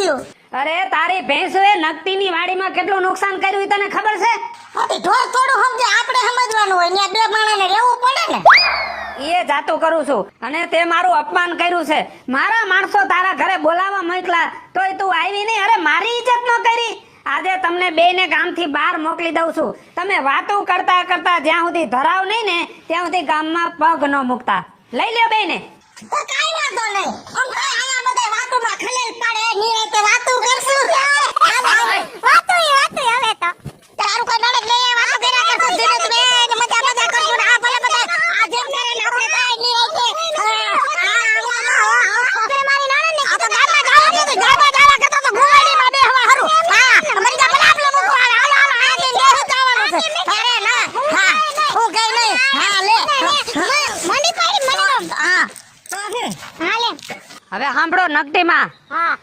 થયું? અરે તારી ભેંસોએ નકતીની વાડીમાં કેટલું નુકસાન કર્યું તને ખબર છે? ઢોર થોડું સમજે, આપણે સમજવાનું હોય. ત્યાં બે માણસને રહેવું પડે ને. એ જાતું કરું છું અને તે મારું અપમાન કર્યું છે. મારા માણસો તારા ઘરે બોલાવવા મોકલા તોય તું આવી નહીં. અરે મારી ઇજ્જત ન કરી. આજે તમને બેયને ગામથી બહાર મોકલી દઉં છું. તમે વાતો કરતા કરતા જ્યાં સુધી ધરાવ નહીં ને ત્યાં સુધી ગામમાં પગ ન મૂકતા. લઈ લ્યો બેયને. તો કાઈ વાંધો નહીં. આમ તો આયા બધા વાતોમાં ખલેલ પડે. નિરાંતે વાતો કરશું. વાતો હવે તો તારું કોઈ નડક લઈ વાતો કર્યા કરશું. ધીરજ બે મજા કરશું. આ ભલે બધા આ જેમ કરે ને આપણે કાઈ નિરાંતે મારી નણંદ ને આ તો ગામમાં જવા દે. ગામમાં જવા કરતા તો ગુવાડીમાં બેહવા હારું. હા અમારી ગામ ભલે આપણે મૂકવા હાલો હાલો આ કે દેહ જવાનું છે. અરે ના હા હું કઈ નહીં. હા લે મંડી પાડી મને. હા હવે સાંભળો નકટીમાં. હા